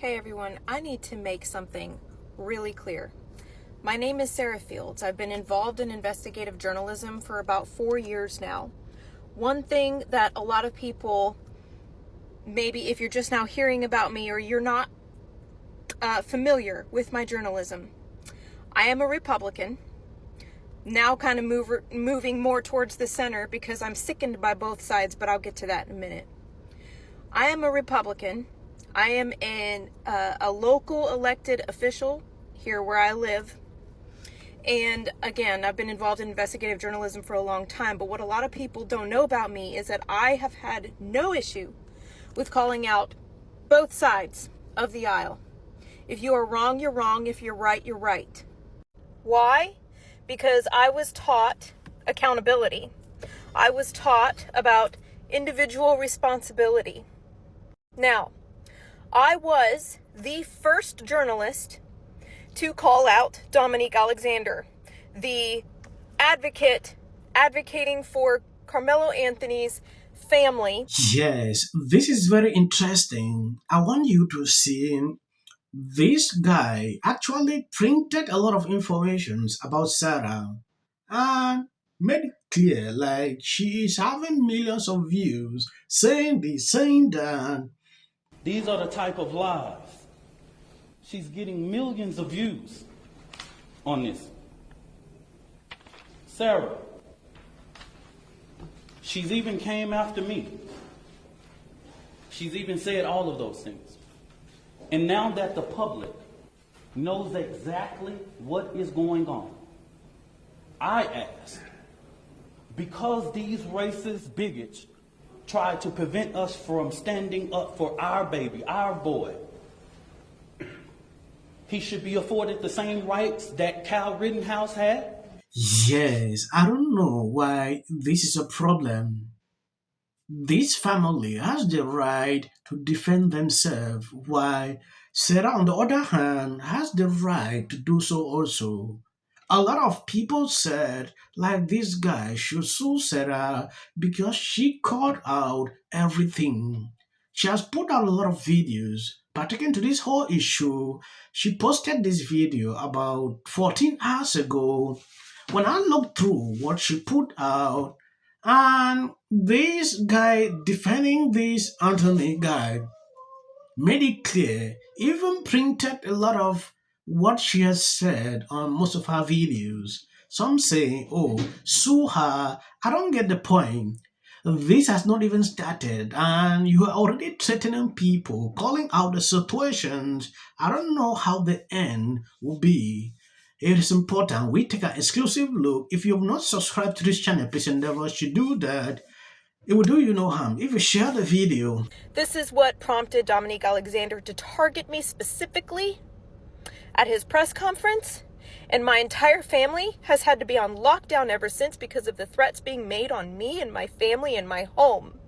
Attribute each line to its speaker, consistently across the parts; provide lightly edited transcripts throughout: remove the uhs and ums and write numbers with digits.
Speaker 1: Hey everyone, I need to make something really clear. My name is Sarah Fields. I've been involved in investigative journalism for about 4 years now. One thing that a lot of people, maybe if you're just now hearing about me or you're not familiar with my journalism, I am a Republican, now kind of moving more towards the center because I'm sickened by both sides, but I'll get to that in a minute. I am a Republican. I am a local elected official here where I live. And again, I've been involved in investigative journalism for a long time, but what a lot of people don't know about me is that I have had no issue with calling out both sides of the aisle. If you are wrong, you're wrong. If you're right, you're right. Why? Because I was taught accountability. I was taught about individual responsibility. Now, I was the first journalist to call out Dominique Alexander, the advocating for Karmelo Anthony's family.
Speaker 2: Yes, this is very interesting. I want you to see this guy actually printed a lot of information about Sarah and made it clear like she is having millions of views saying this, saying that.
Speaker 3: These are the type of lies. She's getting millions of views on this. Sarah, she's even came after me. She's even said all of those things. And now that the public knows exactly what is going on, I ask, because these racist bigots try to prevent us from standing up for our baby, our boy, he should be afforded the same rights that Kyle Rittenhouse had?
Speaker 2: Yes, I don't know why this is a problem. This family has the right to defend themselves, while Sarah, on the other hand, has the right to do so also. A lot of people said, like, this guy should sue Sarah because she called out everything. She has put out a lot of videos pertaining to this whole issue. She posted this video about 14 hours ago. When I looked through what she put out, and this guy defending this Anthony guy made it clear, even printed a lot of what she has said on most of her videos. Some say, oh, sue her. I don't get the point. This has not even started, and you are already threatening people, calling out the situations. I don't know how the end will be. It is important we take an exclusive look. If you have not subscribed to this channel, please endeavor to do that. It will do you no harm if you share the video.
Speaker 1: This is what prompted Dominique Alexander to target me specifically at his press conference, and my entire family has had to be on lockdown ever since because of the threats being made on me and my family and my home.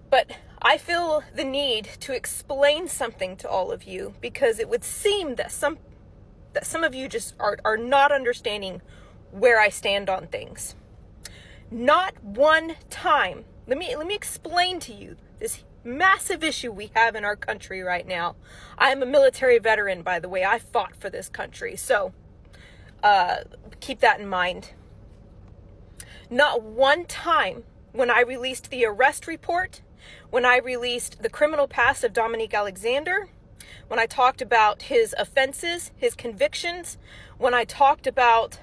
Speaker 1: But I feel the need to explain something to all of you because it would seem that some of you just are not understanding where I stand on things. Not one time. Let me explain to you this massive issue we have in our country right now. I am a military veteran, by the way. I fought for this country, so keep that in mind. Not one time when I released the arrest report, when I released the criminal past of Dominique Alexander, when I talked about his offenses, his convictions, when I talked about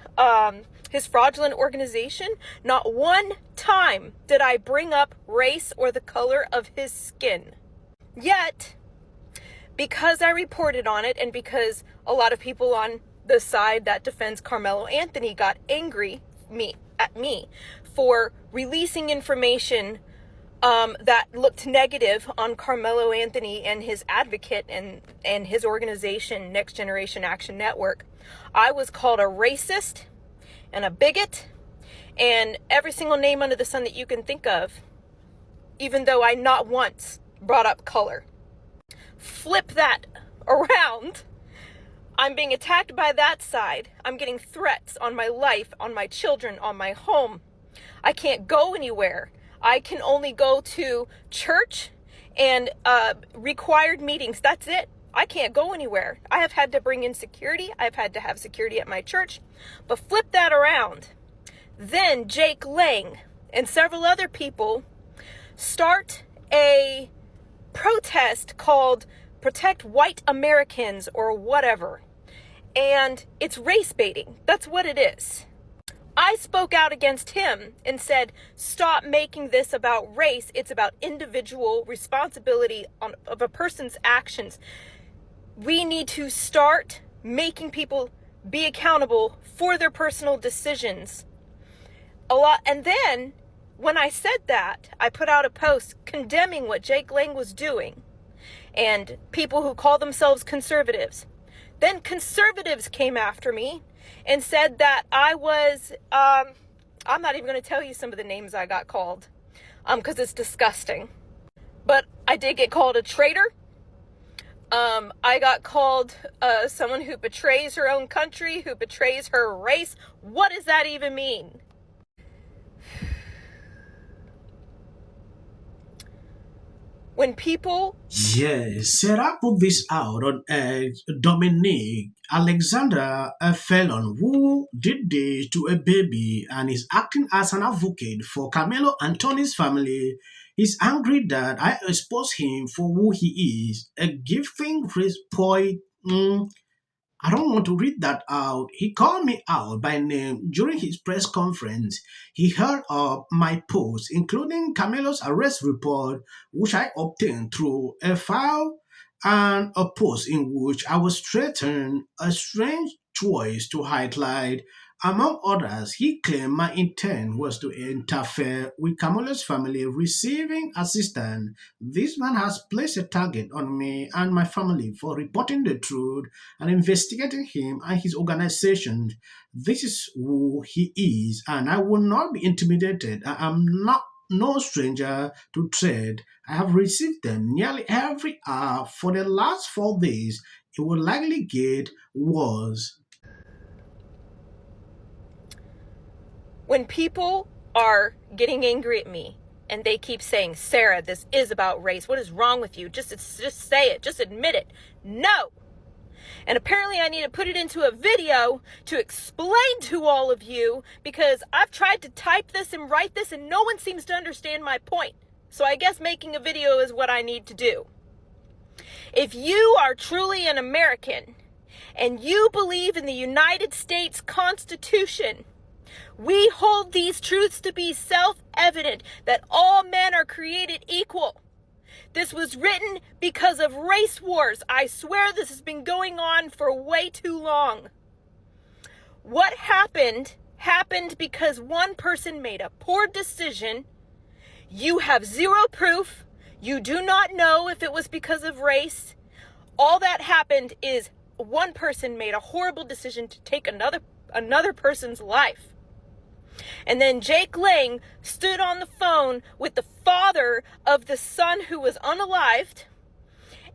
Speaker 1: his fraudulent organization, not one time did I bring up race or the color of his skin. Yet, because I reported on it and because a lot of people on the side that defends Karmelo Anthony got angry at me for releasing information that looked negative on Karmelo Anthony and his advocate and his organization, Next Generation Action Network, I was called a racist and a bigot and every single name under the sun that you can think of, even though I not once brought up color. Flip that around. I'm being attacked by that side. I'm getting threats on my life, on my children, on my home. I can't go anywhere. I can only go to church and required meetings. That's it. I can't go anywhere. I have had to bring in security. I've had to have security at my church. But flip that around. Then Jake Lang and several other people start a protest called Protect White Americans or whatever. And it's race baiting. That's what it is. I spoke out against him and said, stop making this about race. It's about individual responsibility of a person's actions. We need to start making people be accountable for their personal decisions. And then when I said that, I put out a post condemning what Jake Lang was doing and people who call themselves conservatives. Then conservatives came after me and said that I was, I'm not even going to tell you some of the names I got called, because it's disgusting. But I did get called a traitor. I got called someone who betrays her own country, who betrays her race. What does that even mean? When people...
Speaker 2: Yes, Sarah put this out on Dominic Alexander, a felon who did this to a baby and is acting as an advocate for Karmelo Anthony's family. He's angry that I expose him for who he is, a gifting race point. I don't want to read that out. He called me out by name during his press conference. He heard of my posts, including Carmelo's arrest report, which I obtained through a file and a post in which I was threatened a strange choice to highlight. Among others, he claimed my intent was to interfere with Carmelo's family receiving assistance. This man has placed a target on me and my family for reporting the truth and investigating him and his organization. This is who he is, and I will not be intimidated. I am not no stranger to trade. I have received them nearly every hour for the last 4 days. It will likely get worse.
Speaker 1: When people are getting angry at me and they keep saying, Sarah, this is about race. What is wrong with you? Just say it. Just admit it. No. And apparently I need to put it into a video to explain to all of you, because I've tried to type this and write this and no one seems to understand my point. So I guess making a video is what I need to do. If you are truly an American and you believe in the United States Constitution, we hold these truths to be self-evident, that all men are created equal. This was written because of race wars. I swear this has been going on for way too long. What happened because one person made a poor decision. You have zero proof. You do not know if it was because of race. All that happened is one person made a horrible decision to take another person's life. And then Jake Lang stood on the phone with the father of the son who was unalived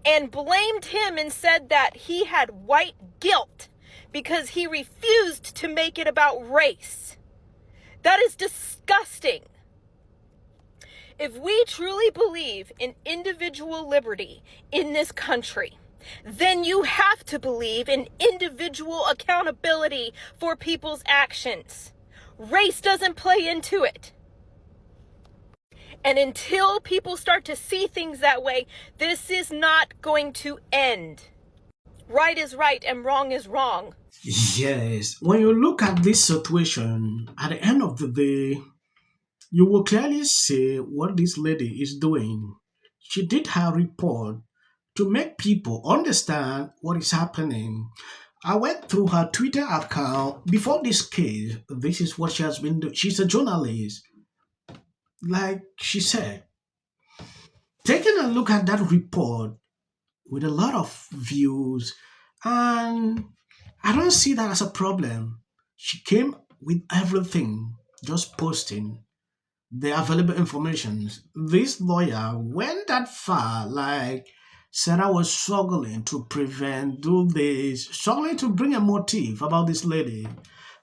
Speaker 1: and blamed him and said that he had white guilt because he refused to make it about race. That is disgusting. If we truly believe in individual liberty in this country, then you have to believe in individual accountability for people's actions. Race doesn't play into it. And until people start to see things that way, this is not going to end. Right is right and wrong is wrong.
Speaker 2: Yes, when you look at this situation, at the end of the day, you will clearly see what this lady is doing. She did her report to make people understand what is happening. I went through her Twitter account before this case. This is what she has been doing. She's a journalist. Like she said, taking a look at that report with a lot of views, and I don't see that as a problem. She came with everything, just posting the available information. This lawyer went that far, like Sarah was struggling to prevent, do this, struggling to bring a motive about this lady.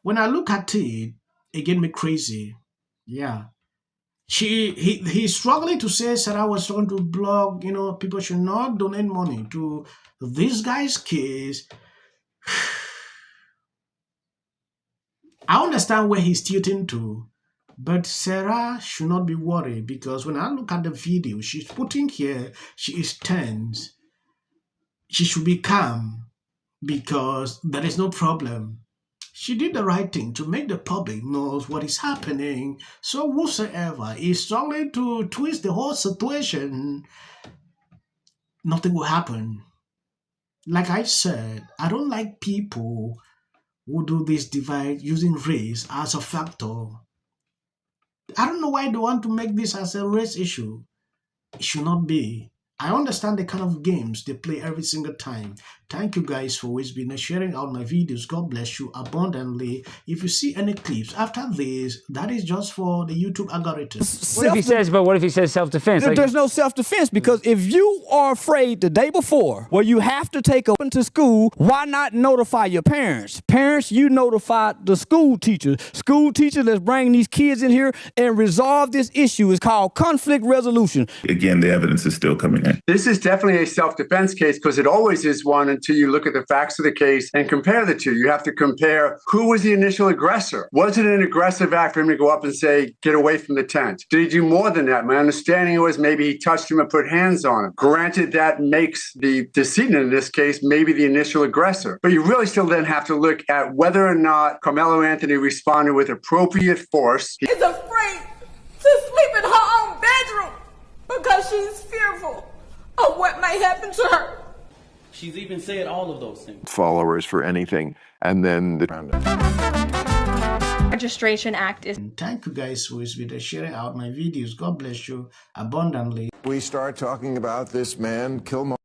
Speaker 2: When I look at it, it get me crazy. Yeah. He's struggling to say Sarah was trying to blog, people should not donate money to this guy's case. I understand where he's tilting to, but Sarah should not be worried, because when I look at the video she's putting here, she is tense. She should be calm because there is no problem. She did the right thing to make the public knows what is happening. So whosoever is struggling to twist the whole situation, nothing will happen. Like I said, I don't like people who do this divide using race as a factor. I don't know why they want to make this as a race issue. It should not be. I understand the kind of games they play every single time. Thank you guys for always being sharing out my videos. God bless you abundantly. If you see any clips after this, that is just for the YouTube algorithm.
Speaker 4: What if he says self-defense?
Speaker 5: There's no self-defense, because if you are afraid the day before where you have to take up into school, why not notify your parents? Parents, you notify the school teacher. School teacher, let's bring these kids in here and resolve this issue. It's called conflict resolution.
Speaker 6: Again, the evidence is still coming in.
Speaker 7: This is definitely a self-defense case, because it always is one until you look at the facts of the case and compare the two. You have to compare who was the initial aggressor. Was it an aggressive act for him to go up and say, get away from the tent? Did he do more than that? My understanding was maybe he touched him and put hands on him. Granted, that makes the decedent in this case maybe the initial aggressor. But you really still then have to look at whether or not Karmelo Anthony responded with appropriate force.
Speaker 8: Is afraid to sleep in her own bedroom because she's fearful of what may happen to her.
Speaker 3: She's even said all of those things.
Speaker 9: Followers for anything, and then the
Speaker 10: Registration Act is.
Speaker 2: Thank you guys for sharing out my videos. God bless you abundantly.
Speaker 9: we start talking about this man,